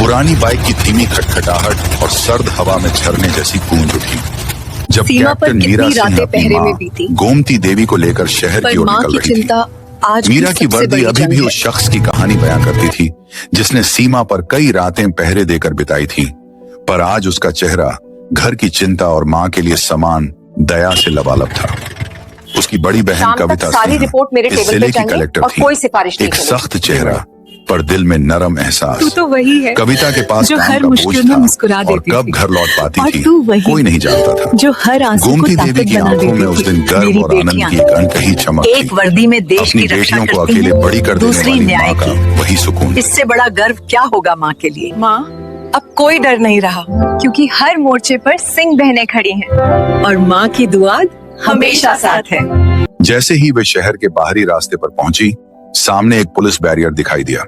पुरानी बाइक की धीमी खटखटाहट और सर्द हवा में झरने जैसी गूंज उठी जब कैप्टन मीरा सिंह अपनी मां गोमती देवी को लेकर शहर की ओर निकल रही थी। मीरा की वर्दी अभी भी उस शख्स की कहानी बयां करती थी जिसने सीमा पर कई रातें पहरे देकर बिताई थी, पर आज उसका चेहरा घर की चिंता और मां के लिए समान दया से लबालब था। उसकी बड़ी बहन कविता सिंह इस जिले की कलेक्टर थी। एक सख्त चेहरा पर दिल में नरम एहसास। तू तो वही है कविता के पास जो काम हर का मुश्किल बोझ में था मुस्कुरा और देती कब थी। घर लौट पाती और थी तू वही कोई नहीं जानता था। जो हर आंसू को गोमती ताकत देवी की बना आंखों में देती उस दिन थी। गर्व मेरी और आनंद की एक अनकही चमक थी। एक वर्दी में देश अपनी की रक्षा बेटियों को करती अकेले हैं, बड़ी कर देने दूसरी वाली न्याय माँ का की। वही सुकून। इससे बड़ा गर्व क्या होगा माँ के लिए। माँ, अब कोई डर नहीं रहा क्योंकि हर मोर्चे पर सिंह बहनें खड़ी हैं और माँ की दुआ हमेशा साथ है। जैसे ही वे शहर के बाहरी रास्ते पर पहुंची, सामने एक पुलिस बैरियर दिखाई दिया।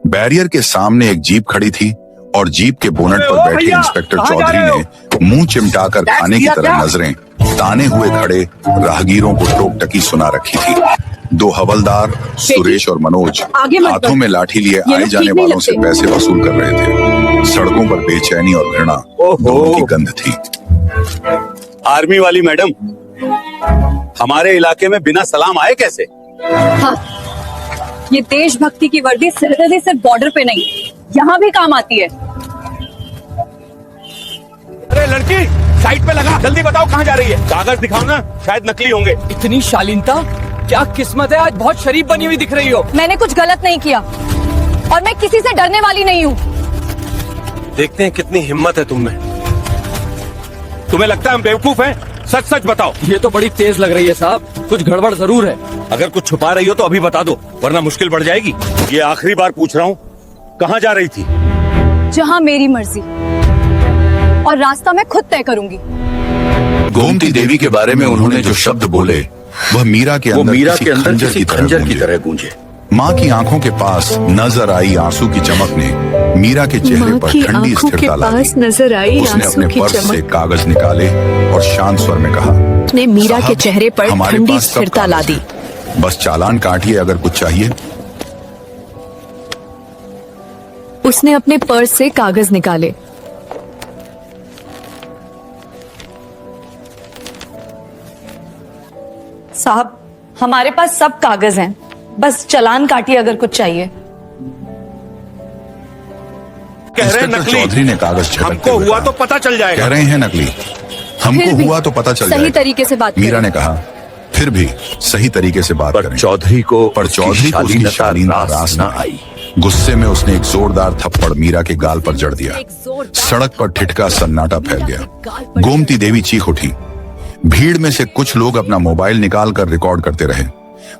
बैरियर के सामने एक जीप खड़ी थी और जीप के बोनट पर बैठे इंस्पेक्टर चौधरी ने मुंह चिमटाकर खाने की तरह नजरें ताने हुए खड़े राहगीरों को टोक टकी सुना रखी थी। दो हवलदार सुरेश और मनोज हाथों में लाठी लिए आए जाने वालों से पैसे वसूल कर रहे थे। सड़कों पर बेचैनी और घृणा दोनों की गंध थी। आर्मी वाली मैडम, हमारे इलाके में बिना सलाम आए कैसे? हाँ, ये देशभक्ति की वर्दी सिर्फ बॉर्डर पे नहीं, यहाँ भी काम आती है। अरे लड़की, साइड पे लगा, जल्दी बताओ कहाँ जा रही है? कागज दिखाओ ना, शायद नकली होंगे। इतनी शालीनता, क्या किस्मत है, आज बहुत शरीफ बनी हुई दिख रही हो। मैंने कुछ गलत नहीं किया और मैं किसी से डरने वाली नहीं हूँ। देखते हैं कितनी हिम्मत है तुम में। तुम्हें लगता है हम बेवकूफ हैं? सच सच बताओ। ये तो बड़ी तेज लग रही है साहब, कुछ गड़बड़ जरूर है। अगर कुछ छुपा रही हो तो अभी बता दो, वरना मुश्किल बढ़ जाएगी। ये आखिरी बार पूछ रहा हूँ, कहाँ जा रही थी? जहाँ मेरी मर्जी, और रास्ता मैं खुद तय करूंगी। गोमती देवी के बारे में उन्होंने जो शब्द बोले वह मीरा के अंदर किसी खंजर की तरह गूंजे। माँ की आंखों के पास नजर आई आंसू की चमक ने मीरा के चेहरे पर ठंडी स्थिरता लाई। उसने अपने पर्स से कागज निकाले और शांत स्वर में कहा, ने मीरा के चेहरे पर ठंडी स्थिरता ला दी। बस चालान काटिए अगर कुछ चाहिए। उसने अपने पर्स से कागज निकाले। साहब, हमारे पास सब कागज हैं, बस चालान काटिए अगर कुछ चाहिए। कह रहे हैं नकली। चौधरी ने कागज हमको हुआ तो पता चल जाएगा। कह रहे हैं नकली, हमको हुआ तो पता चल जाएगा। सही तरीके से बात मीरा ने कहा, फिर भी सही तरीके से बात करें। चौधरी को उसकी शालीनता रास न आई। गुस्से में उसने एक जोरदार थप्पड़ मीरा के गाल पर जड़ दिया। सड़क पर ठिठका सन्नाटा फैल गया। गोमती देवी चीख उठी। भीड़ में से कुछ लोग अपना मोबाइल निकाल कर रिकॉर्ड करते रहे,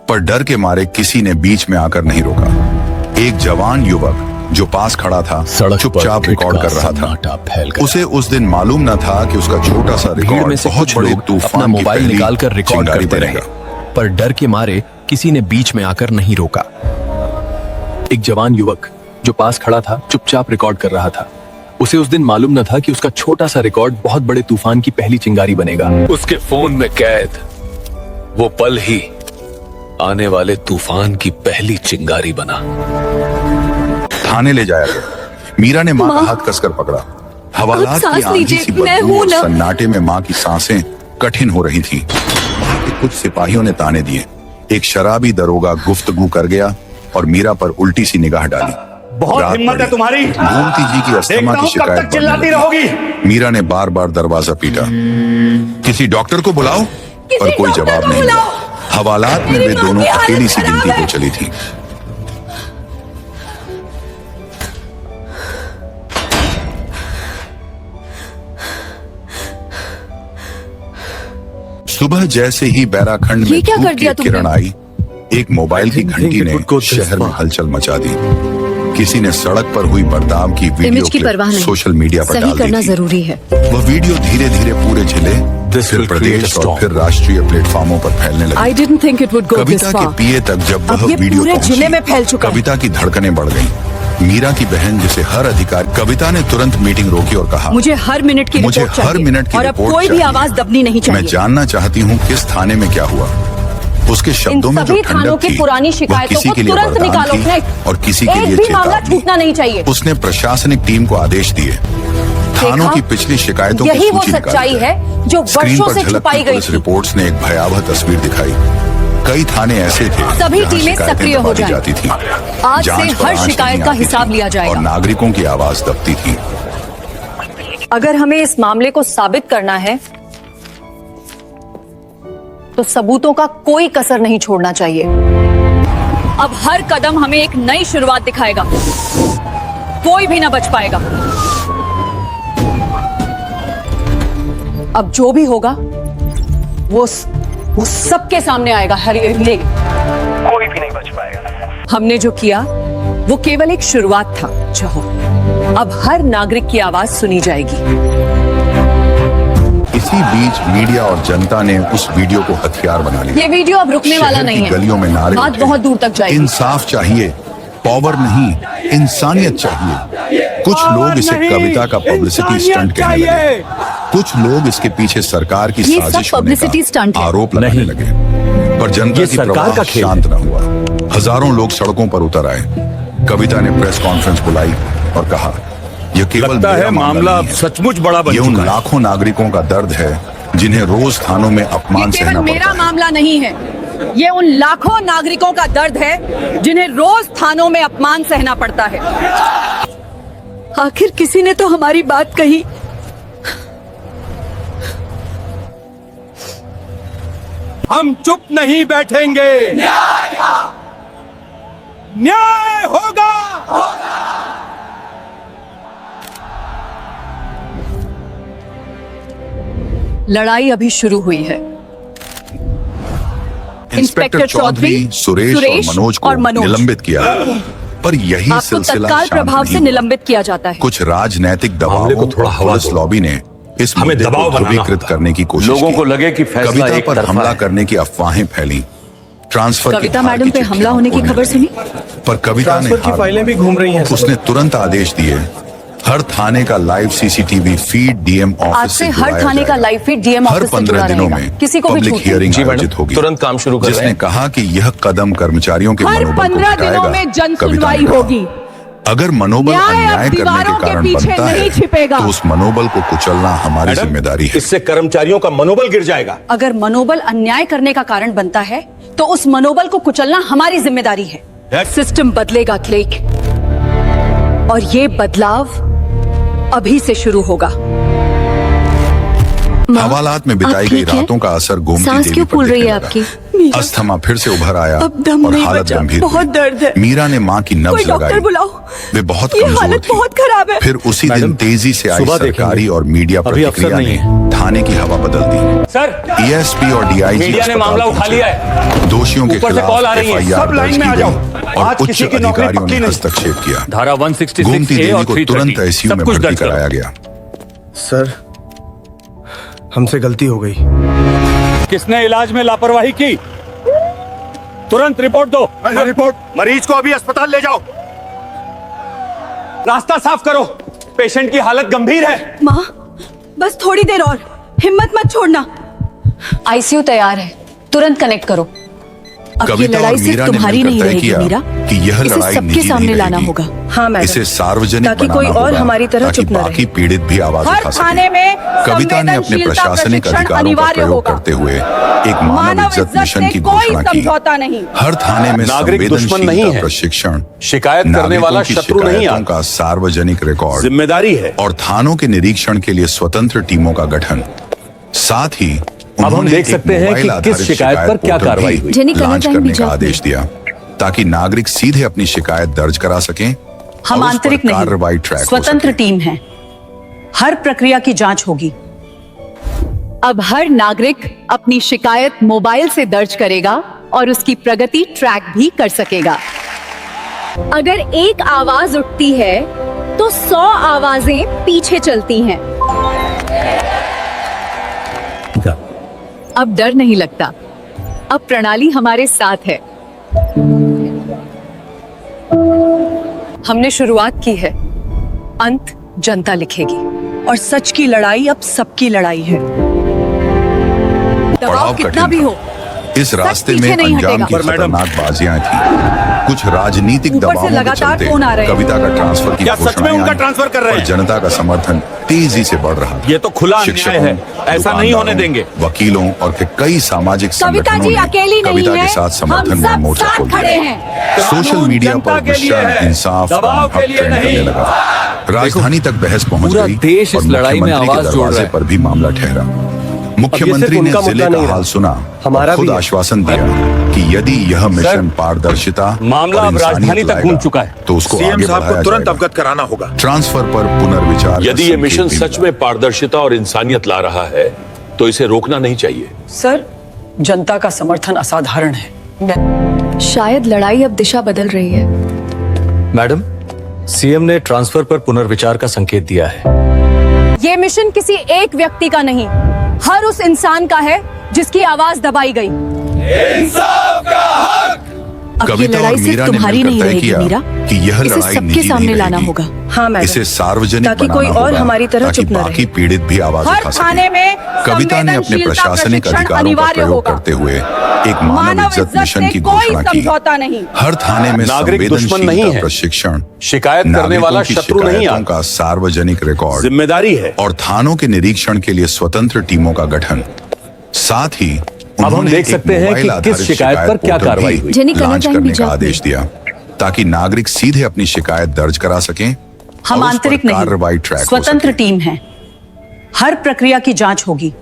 पर डर के मारे किसी ने बीच में आकर नहीं रोका। एक जवान युवक जो पास खड़ा था चुपचाप रिकॉर्ड कर रहा था। उसे उस दिन मालूम न था कि उसका छोटा सा रिकॉर्ड बहुत बड़े तूफान मोबाइल निकाल कर रिकॉर्ड करते रहे, पर डर के मारे किसी ने बीच में आकर नहीं रोका। एक जवान युवक जो पास खड़ा था चुपचाप रिकॉर्ड कर रहा था। उसे उस दिन मालूम न था कि उसका छोटा सा रिकॉर्ड बहुत बड़े तूफान की पहली चिंगारी बनेगा। उसके फोन में कैद वो पल ही आने वाले तूफान की पहली चिंगारी बना। थाने ले जाया गया। मीरा ने माँ का हाथ कसकर पकड़ा। हवालात की आंधी सी बदबू और सन्नाटे में माँ की सांसें कठिन हो रही थीं। कुछ सिपाहियों ने ताने दिए। एक शराबी दरोगा गुफ्तगू कर गया और मीरा पर उल्टी सी निगाह डाली। बहुत हिम्मत है तुम्हारी। गोमती जी की अस्थमा की शिकायत चिल्लाती रहोगी। मीरा ने बार बार दरवाजा पीटा। किसी डॉक्टर को बुलाओ, पर कोई जवाब नहीं मिला। हवालात में वे दोनों अकेली सी गिनती को चली थी। सुबह जैसे ही बैराखंड में धूप की किरण आई, एक मोबाइल की घंटी ने शहर में हलचल मचा दी। किसी ने सड़क पर हुई बर्ताव की वीडियो क्लिप सोशल मीडिया पर डाल दी थी। जरूरी है। वह वीडियो धीरे धीरे पूरे जिले, फिर प्रदेश और फिर राष्ट्रीय प्लेटफॉर्मों पर फैलने लगी। कविता के पीए तक जब वह वीडियो पहुंची, कविता की धड़कनें बढ़ गईं। मीरा की बहन जिसे हर अधिकार, कविता ने तुरंत मीटिंग रोकी और कहा, मुझे हर मिनट की रिपोर्ट चाहिए और अब कोई भी आवाज दबनी नहीं चाहिए। मैं जानना चाहती हूँ किस थाने में क्या हुआ। उसके शब्दों में जो सभी थानों ठंडक की थी, पुरानी वह शिकायतों किसी को के लिए तुरंत वरदान निकालो थी नेक्स्ट। और किसी के एक लिए भी मामला चेतावनी। छूटना नहीं चाहिए। उसने प्रशासनिक टीम को आदेश दिए थानों देखा? की पिछली शिकायतों की यही वो सूची निकाली सच्चाई जाए। है जो स्क्रीन वर्षों पर से झलकती छुपाई गई पुलिस थी। रिपोर्ट्स ने एक भयावह तस्वीर दिखाई। कई थाने ऐसे थे सभी जहां टीमें शिकायतें सक्रिय हो दबा दी जाएं। जाती थी। आज से जांच पर हर आंच शिकायत नहीं का आती हिसाब थी लिया जाएगा। और नागरिकों की आवाज दबती थी। अगर हमें इस मामले को साबित करना है तो सबूतों का कोई कसर नहीं छोड़ना चाहिए। अब हर कदम हमें एक नई शुरुआत दिखाएगा। कोई भी ना बच पाएगा। अब जो भी होगा वो सबके सामने आएगा। कोई भी नहीं बच पाएगा। हमने जो किया वो केवल एक शुरुआत था। चाहो अब हर नागरिक की आवाज सुनी जाएगी। इसी बीच मीडिया और जनता ने उस वीडियो को हथियार बना लिया। ये वीडियो अब रुकने वाला शहर नहीं की है। गलियों में नारे बात उठे। बहुत दूर तक जाएगी। इंसाफ चाहिए, पावर नहीं, इंसानियत चाहिए। कुछ लोग इसे कविता का पब्लिसिटी स्टंट कहने लगे। कुछ लोग इसके पीछे सरकार की ये सब साजिश होने publicity stunt का है। आरोप लगाने नहीं। लगे। पर जनता ये की सरकार प्रवाह का खेल शांत न हुआ। हजारों लोग सड़कों पर उतर आए। कविता ने प्रेस कॉन्फ्रेंस बुलाई और कहा, यह केवल लगता मेरा है मामला नहीं है। सचमुच बड़ा बन ये उन चुका है। लाखों नागरिकों का दर्द है जिन्हें रोज थानों में अपमान केवल सहना मेरा पड़ता है। मामला नहीं है। ये उन लाखों नागरिकों का दर्द है जिन्हें रोज थानों में अपमान सहना पड़ता है। आखिर किसी ने तो हमारी बात कही। हम चुप नहीं बैठेंगे। न्याय होगा। लड़ाई अभी शुरू हुई है। इंस्पेक्टर चौधरी, सुरेश और मनोज को निलंबित किया, पर यही आपको सिलसिला तत्काल शांत प्रभाव नहीं से हुआ। निलंबित किया जाता है। कुछ राजनैतिक मामले दबाव को थोड़ा हवा पुलिस दो। लॉबी ने इस हमें मुद्दे दबाव को बनाना ध्रुवीकृत होगा। करने की कोशिश लोगों की। को लगे कि फैसला कविता एक पर तरफा हमला है। करने की अफवाहें फैली। ट्रांसफर की कविता धार मैडम की पे चिट्ठियां हमला होने की उड़ने खबर लगी। सुनी? पर कविता ने हार फाइलें भी घूम रही हैं। उसने तुरंत आदेश दिए, हर थाने का लाइव सीसीटीवी फीड डीएम आज ऑफिस से हर जुड़ाया थाने का जाएगा। लाइव फीड डीएम हर ऑफिस से 15 जुड़ा दिनों रहेगा। में किसी को भी पब्लिक छूट नहीं। हियरिंग जी मैडम, आयोजित होगी। तुरंत काम शुरू कर रहे जिसने हैं। कहा कि यह कदम कर्मचारियों के हर मनोबल को 15 दिनों घटाएगा। में जन कविता ने सुनवाई कहा, होगी। अगर मनोबल न्याय अब अन्याय करने दीवारों के के कारण पीछे बनता नहीं है छिपेगा। तो उस मनोबल को कुचलना हमारी मैडम, जिम्मेदारी है। इससे कर्मचारियों का मनोबल गिर जाएगा। अगर मनोबल अन्याय करने का कारण बनता है तो उस मनोबल को कुचलना हमारी जिम्मेदारी है। सिस्टम बदलेगा क्लेक, और ये बदलाव अभी से शुरू होगा। हवालात में बिताई गई रातों का असर गोमती सांस देवी क्यों पर फूल रही दिखने है लगा। आपकी? अस्थमा फिर से उभर आया अब दम और नहीं हालत बचा। गंभीर बहुत हुई। दर्द है। मीरा ने मां की कोई नब्ज डॉक्टर लगाई। बुलाओ। वे बहुत ये कमजोर हालत थी। बहुत खराब है। फिर उसी दिन मैडम, तेजी से आई सुबह सरकारी देखेंगे। और मीडिया अभी अफसर प्रतिक्रिया नहीं ने थाने की हवा बदल दी। सर, एएसपी और डीआईजी मीडिया ने मामला उठा लिया है। दोषियों के ऊपर से खिलाफ कॉल आ रही है। एफआईआर सब लाइन दर्ज में आ की जाओ। गई और आज उच्च किसी की नौकरी अधिकारियों ने पक्की नहीं। हस्तक्षेप किया। धारा 166 गोमती ए देवी और को 330 तुरंत आईसीयू सब में कुछ भर्ती दर्ज करो। कराया गया। सर, हमसे गलती हो गई। किसने इलाज में लापरवाही की? तुरंत रिपोर्ट दो। रिपोर्ट। मरीज को अभी अस्पताल ले जाओ। रास्ता साफ करो। पेशेंट की हालत गंभीर है। माँ, बस थोड़ी देर और, हिम्मत मत छोड़ना। आईसीयू तैयार है, तुरंत कनेक्ट करो। अब ये कविता और लड़ाई सिर्फ मीरा ने तुम्हारी मिलकर नहीं तय रहेगी किया मीरा, कि यह इसे लड़ाई सबके निजी सामने नहीं लाना रहेगी। होगा। हाँ मैडम, इसे सार्वजनिक ताकि बनाना कोई और होगा, हमारी तरह ताकि चुप न बाकी रहे। पीड़ित भी आवाज हर उठा थाने सकें। में कविता ने अपने संवेदनशीलता प्रशासनिक प्रशिक्षण अधिकारों का अनिवार्य प्रयोग होगा। करते हुए एक मानव मानव इज्जत इज्जत मिशन से की कोई घोषणा की। समझौता नहीं। हर थाने में नागरिक दुश्मन नहीं संवेदनशीलता है। प्रशिक्षण, शिकायत करने वाला नागरिकों की शत्रु नहीं शिकायतों आता। का सार्वजनिक रिकॉर्ड जिम्मेदारी है। और थानों के निरीक्षण के लिए स्वतंत्र टीमों का गठन। साथ ही हम उन्होंने देख एक सकते हैं कि मोबाइल किस आधारित शिकायत पर क्या पोर्टल कार्रवाई भी हुई। जेनी कलर लॉन्च टाइम करने भी का जाती आदेश दिया ताकि नागरिक सीधे अपनी शिकायत दर्ज करा सकें। हम और उस पर आंतरिक कार्रवाई नहीं, ट्रैक हो स्वतंत्र सके। टीम है। हर प्रक्रिया की जांच होगी। अब हर नागरिक अपनी शिकायत मोबाइल से दर्ज करेगा और उसकी प्रगति ट्रैक भी कर सकेगा। अगर एक आवाज उठती है तो 100 आवाजें पीछे चलती हैं। अब डर नहीं लगता, अब प्रणाली हमारे साथ है। हमने शुरुआत की है, अंत जनता लिखेगी। और सच की लड़ाई अब सबकी लड़ाई है। दबाव पड़ाव कितना कठिन भी था। हो, इस रास्ते पीछे में नहीं अंजाम हटेगा। की पर मैडम- खतरनाक बाजियां थी। कुछ राजनीतिक ऊपर से दबावों के लगातार चलते फोन आ रहे हैं। कविता का ट्रांसफर की क्या सच में घोषणाएं उनका आई ट्रांसफर कर रहे और हैं? जनता का समर्थन तेजी से बढ़ रहा। ये तो खुला अन्याय शिक्षकों, है, ऐसा नहीं होने दुकानदारों, देंगे। वकीलों और फिर कई सामाजिक कविता संगठनों जी ने अकेली नहीं कविता है, के साथ समर्थन हम में सब मोर्चा साथ खोल खड़े दिया। हैं। सोशल कानून मीडिया जनता पर के लिए विषम है, इंसाफ दबाव का के हक लिए ट्रेंड करने नहीं। लगा। राजधानी तक बहस पहुंच पूरा गई देश और इस लड़ाई में मुख्यमंत्री के आवाज जोड़ रहा दरवाजे है। पर भी मामला ठहरा। मुख्यमंत्री ने उनका जिले मुद्दा का नहीं हाल रहा। सुना, हमारा खुद भी है। आश्वासन दिया कि यदि यह मिशन पारदर्शिता मामला और अब राजधानी इंसानियत तक लाएगा, घूम चुका है। तो उसको सीएम आगे साहब बढ़ाया को तुरंत जाएगा। अवगत कराना होगा। ट्रांसफर पर पुनर्विचार का यदि ये संकेत मिशन भी सच मिला। में पारदर्शिता और इंसानियत ला रहा है तो इसे रोकना नहीं चाहिए। सर, जनता का समर्थन असाधारण है। शायद लड़ाई अब दिशा बदल रही है। मैडम, सीएम ने ट्रांसफर पर पुनर्विचार का संकेत दिया है। ये मिशन किसी एक व्यक्ति का नहीं, हर उस इंसान का है जिसकी आवाज दबाई गई। अब ये कविता और लड़ाई सिर्फ मीरा ने तुम्हारी मिलकर नहीं तय रहेगी, किया मीरा। कि यह इसे लड़ाई सबके निजी सामने नहीं लाना रहेगी। होगा। हाँ मैडम, इसे सार्वजनिक ताकि बनाना कोई और होगा, हमारी तरह ताकि चुप न बाकी रहे। पीड़ित भी आवाज हर उठा थाने सकें। में कविता ने अपने संवेदनशीलता प्रशासनिक प्रशिक्षण अधिकारों का अनिवार्य प्रयोग होगा। करते हुए एक मानव मानव इज्जत इज्जत मिशन से की कोई घोषणा की। समझौता नहीं। हर थाने में नागरिक दुश्मन नहीं संवेदनशीलता है। प्रशिक्षण, शिकायत करने नागरिकों वाला की शत्रु नहीं शिकायतों आता। का सार्वजनिक रिकॉर्ड जिम्मेदारी है। और थानों के निरीक्षण के लिए स्वतंत्र टीमों का गठन। साथ ही हम उन्होंने देख एक सकते हैं कि मोबाइल किस आधारित शिकायत पर क्या पोर्टल कार्रवाई भी हुई। जेनी लॉन्च कनाडाइन करने भी का जाती आदेश दिया ताकि नागरिक सीधे अपनी शिकायत दर्ज करा सकें। हम और उस पर आंतरिक कार्रवाई नहीं, ट्रैक हो स्वतंत्र सके। टीम है। हर प्रक्रिया की जांच होगी।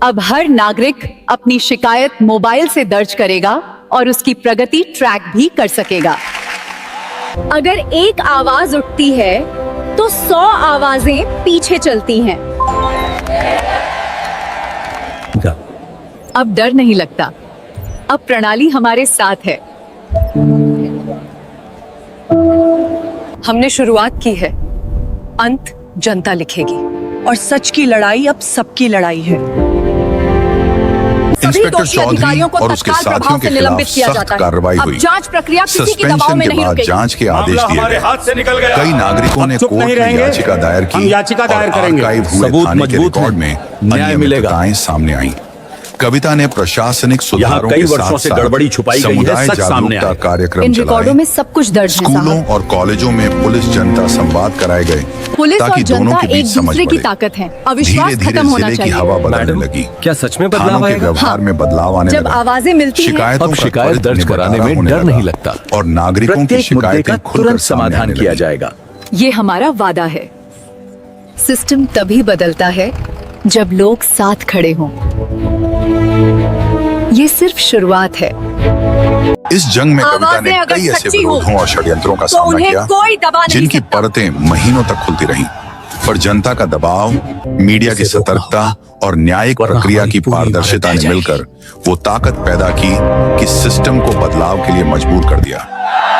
अब हर नागरिक अपनी शिकायत मोबाइल से दर्ज करेगा और उसकी प्रगति ट्रैक भी कर सकेगा। अगर एक आवाज उठती है तो 100 आवाजें पीछे चलती हैं। अब डर नहीं लगता, अब प्रणाली हमारे साथ है। हमने शुरुआत की है, अंत जनता लिखेगी। और सच की लड़ाई अब सबकी लड़ाई है। सभी इंस्पेक्टर दोषी चौधरी अधिकारियों को और उसके तत्काल साथियों प्रभाव के से निलंबित खिलाफ किया सख्त जाता है। कार्रवाई अब हुई। जांच प्रक्रिया किसी की दबाव सस्पेंशन में के नहीं बाद रुकेगी। जांच के आदेश मामला दिए हमारे गए। हाथ से निकल गया। कई नागरिकों अब ने चुप कोर्ट नहीं में रहेंगे। याचिका दायर की। हम याचिका दायर और करेंगे। आर्काइव हुए सबूत थाने के मजबूत रिकॉर्ड हैं। में न्याय मिलेगा। अनियमितताएं सामने आई। कविता ने प्रशासनिक सुधारों कई के वर्षों से साथ-साथ गड़बड़ी छुपाई गई है, समुदाय सच सामने जागरूकता आए। कार्यक्रम इन चलाए। रिकॉर्डों में सब कुछ दर्ज है स्कूलों साहब। और कॉलेजों में पुलिस जनता संवाद कराए गए पुलिस और ताकि दोनों जनता के बीच एक समझ दूसरे की बढ़े। ताकत है। अविश्वास धीरे-धीरे खत्म होना जिले की चाहिए। हवा बदलने मैडम, लगी। क्या सच में थानों बदलाव के आएगा? व्यवहार में बदलाव आने जब लगा। आवाजें मिलती हैं, शिकायतों अब का शिकायत त्वरित दर्ज कराने निपटारा में होने डर लगा नहीं लगता। और नागरिकों की प्रत्येक मुद्दे शिकायतें का खुलकर तुरंत सामने समाधान आने किया लगी। जाएगा। ये हमारा वादा है। सिस्टम तभी बदलता है जब लोग साथ खड़े हों। ये सिर्फ शुरुआत है। इस जंग में कविता आवाजें ने अगर कई ऐसे सच्ची हों, विरोधों और षड्यंत्रों का तो सामना उन्हें किया कोई दबा नहीं जिनकी सकता। परतें महीनों तक खुलती रहीं। पर जनता का दबाव, मीडिया की सतर्कता और न्यायिक वरना प्रक्रिया हमारी की पूरी पारदर्शिता इमारत ने ढह मिलकर वो ताकत पैदा की कि सिस्टम को बदलाव के लिए मजबूर कर दिया।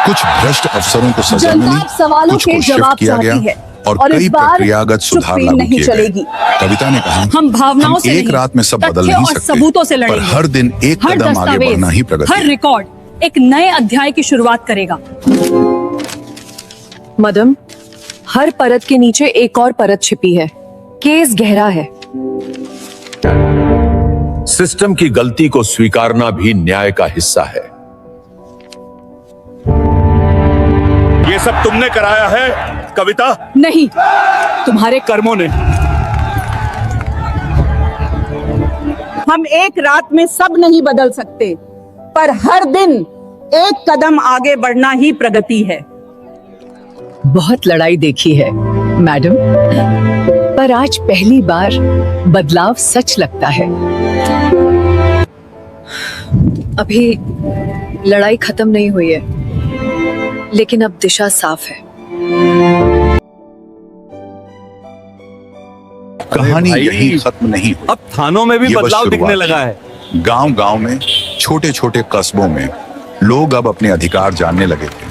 कुछ भ्रष्ट अफसरों को सजा जनता मिली, सवालों कुछ के को शिफ्ट जवाब किया चाहती गया है। और और इस कई बार प्रक्रियागत सुधार चुप्पी लागू नहीं किए गए। चलेगी। कविता ने कहा, हम भावनाओं हम से एक नहीं, रात में सब बदल तथ्य नहीं और सकते, सबूतों से पर लड़ेंगे। हर दिन एक हर कदम आगे दस्तावेज, बढ़ना ही प्रगति हर है। रिकॉर्ड एक नए अध्याय की शुरुआत करेगा। मदम, हर परत के नीचे एक और परत छिपी है। केस गहरा है। सिस्टम की गलती को स्वीकारना भी न्याय का हिस्सा है। ये सब तुमने कराया है कविता, नहीं, तुम्हारे कर्मों ने। हम एक रात में सब नहीं बदल सकते, पर हर दिन एक कदम आगे बढ़ना ही प्रगति है। बहुत लड़ाई देखी है मैडम, पर आज पहली बार बदलाव सच लगता है। अभी लड़ाई खत्म नहीं हुई है, लेकिन अब दिशा साफ है। कहानी भाई, यही खत्म नहीं हुई। अब थानों में भी ये बस बदलाव शुरुआत दिखने है। लगा है। गांव-गांव में, छोटे-छोटे कस्बों में लोग अब अपने अधिकार जानने लगे थे।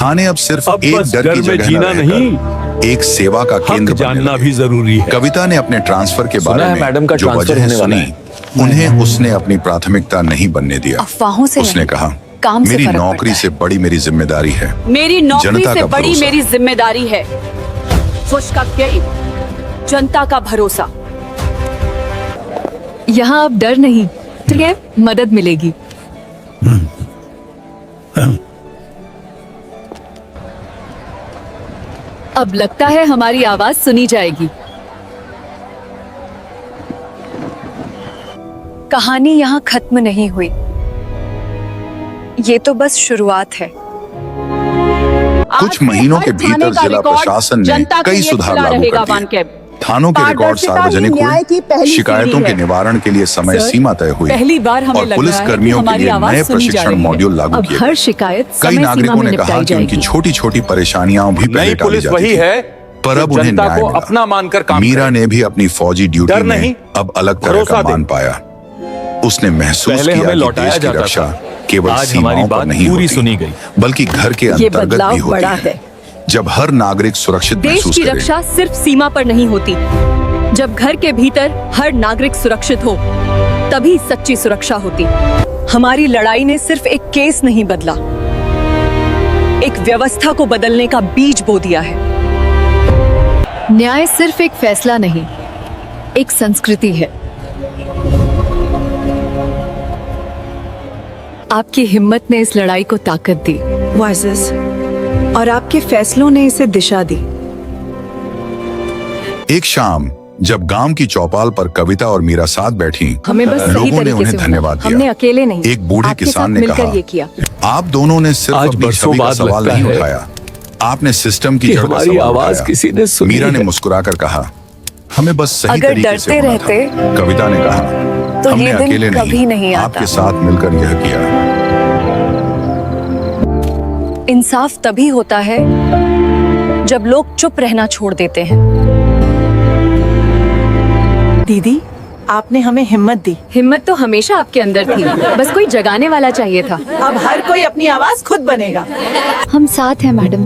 थाने अब सिर्फ अब एक बस डर घर की में जगह जीना न रहकर एक सेवा का हक केंद्र बनने जानना लगे। भी जरूरी है। कविता ने अपने ट्रांसफर के सुना बारे है में मैडम का जो ट्रांसफर वजह होने वाला सुनी, उन्हें उसने अपनी प्राथमिकता नहीं बनने दिया। अफवाहों से उसने नहीं, कहा, काम से मेरी फर्क नौकरी पड़ता से बड़ी मेरी जिम्मेदारी है। मेरी नौकरी जनता से का बड़ी भरोसा। मेरी जिम्मेदारी है। खुश का जनता का भरोसा। यहाँ अब डर नहीं, गए, मदद मिलेगी। अब लगता है हमारी आवाज सुनी जाएगी। कहानी यहाँ खत्म नहीं हुई, ये तो बस शुरुआत है। कुछ महीनों के भीतर जिला प्रशासन ने कई सुधार लागू कर दिए। थानों के रिकॉर्ड सार्वजनिक हुए, शिकायतों के निवारण के लिए समय सीमा तय हुई पहली बार हमें और लग पुलिस रहा है कि कर्मियों के हमारी लिए आवाज नए सुनी जा प्रशिक्षण रही है। मॉड्यूल लागू अब किए हर गए। शिकायत कई समय नागरिकों सीमा में ने कहा निपटाई कि उनकी जाएगी। छोटी छोटी परेशानियां भी पहले नई टाली पुलिस जाती वही थी। है पर अब जो उन्हें जनता न्याय को मिला। अपना मानकर काम मीरा करे। ने भी अपनी फौजी ड्यूटी डर में नहीं, अब अलग तरह भरोसा का दे। मान पाया। उसने महसूस पहले किया हमें कि लौटाया देश की जाता रक्षा था। केवल आज सीमाओं हमारी पर बात नहीं पूरी होती, सुनी गई। बल्कि घर के ये अंतर्गत बदलाव भी होती बड़ा है। है। जब हर नागरिक सुरक्षित देश महसूस की करे, रक्षा सिर्फ सीमा पर नहीं होती। जब घर के भीतर हर नागरिक सुरक्षित हो, तभी सच्ची सुरक्षा होती। हमारी लड़ाई ने सिर्फ एक केस नहीं बदला, एक व्यवस्था को बदलने का बीज बो दिया है। न्याय सिर्फ एक फैसला नहीं, एक संस्कृति है। आपकी हिम्मत ने इस लड़ाई को ताकत दी। मुअज़्ज़ज़, और आपके फैसलों ने इसे दिशा दी। एक शाम जब गांव की चौपाल पर कविता और मीरा साथ बैठी, हमें बस सही लोगों ने तरीके उन्हें से धन्यवाद हमने दिया। अकेले नहीं, एक बूढ़े आपके किसान साथ ने मिलकर कहा, ये किया। आप दोनों ने सिर्फ आज अपनी बरसों छवि का बाद सवाल लगता नहीं है उठाया, आपने सिस्टम की कि जड़ का हमारी सवाल आवाज उठाया। किसी ने सुनी मीरा ने है। मुस्कुराकर कहा, हमें बस सही अगर तरीके से डरते होना था। रहते, कविता ने कहा, तो हमने ये दिन अकेले कभी नहीं आता। आपके साथ मिलकर यह किया। इंसाफ तभी होता है जब लोग चुप रहना छोड़ देते हैं। दीदी, आपने हमें हिम्मत दी। हिम्मत तो हमेशा आपके अंदर थी, बस कोई जगाने वाला चाहिए था। अब हर कोई अपनी आवाज खुद बनेगा। हम साथ हैं मैडम,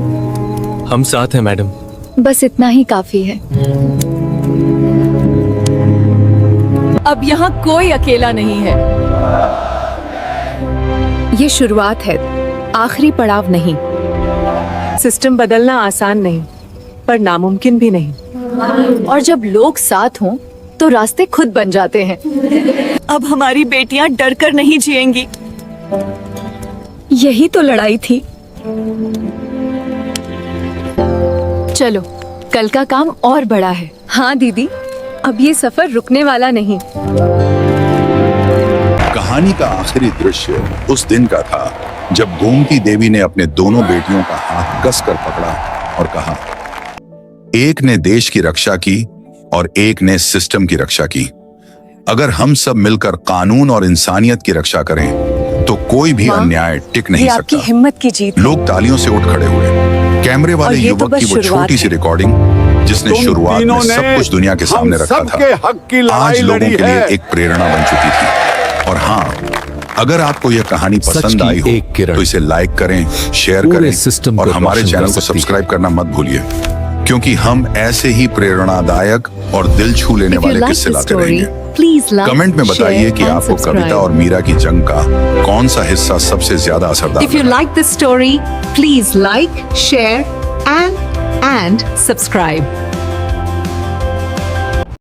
हम साथ हैं मैडम। बस इतना ही काफी है। अब यहाँ कोई अकेला नहीं है। ये शुरुआत है, आखिरी पड़ाव नहीं। सिस्टम बदलना आसान नहीं, पर नामुमकिन भी नहीं। और जब लोग साथ हों तो रास्ते खुद बन जाते हैं। अब हमारी बेटियां डरकर नहीं जिएंगी। यही तो लड़ाई थी। चलो, कल का काम और बड़ा है। हाँ दीदी, अब ये सफर रुकने वाला नहीं। कहानी का आखिरी दृश्य उस दिन का था जब गोमती देवी ने अपने दोनों बेटियों का हाथ कसकर पकड़ा और कहा, एक ने देश की रक्षा की और एक ने सिस्टम की रक्षा की। अगर हम सब मिलकर कानून और इंसानियत की रक्षा करें तो कोई भी अन्याय टिक नहीं ये आपकी सकता। हिम्मत की जीत है। लोग तालियों से उठ खड़े हुए। कैमरे वाले और ये तो युवक बस की वो शुरुआत छोटी सी है। रिकॉर्डिंग जिसने तुम शुरुआत में तीनों सब ने कुछ दुनिया के सामने हम रखा सबके था, हक की लड़ाई आज लोगों लड़ी के लिए है। एक प्रेरणा बन चुकी थी। और हाँ, अगर आपको यह कहानी सच पसंद की आई हो एक किरण तो इसे लाइक करें, शेयर पूरे करें सिस्टम और को हमारे रोशन चैनल कर को सकती है। सब्सक्राइब करना मत भूलिए, क्योंकि हम ऐसे ही प्रेरणादायक और दिल छू लेने If you वाले like किस्से the लाते story, रहेंगे। please like, कमेंट में बताइए share कि and आपको subscribe. कविता और मीरा की जंग का कौन सा हिस्सा सबसे ज्यादा असरदार If you लगा। like this story, please like, share and subscribe.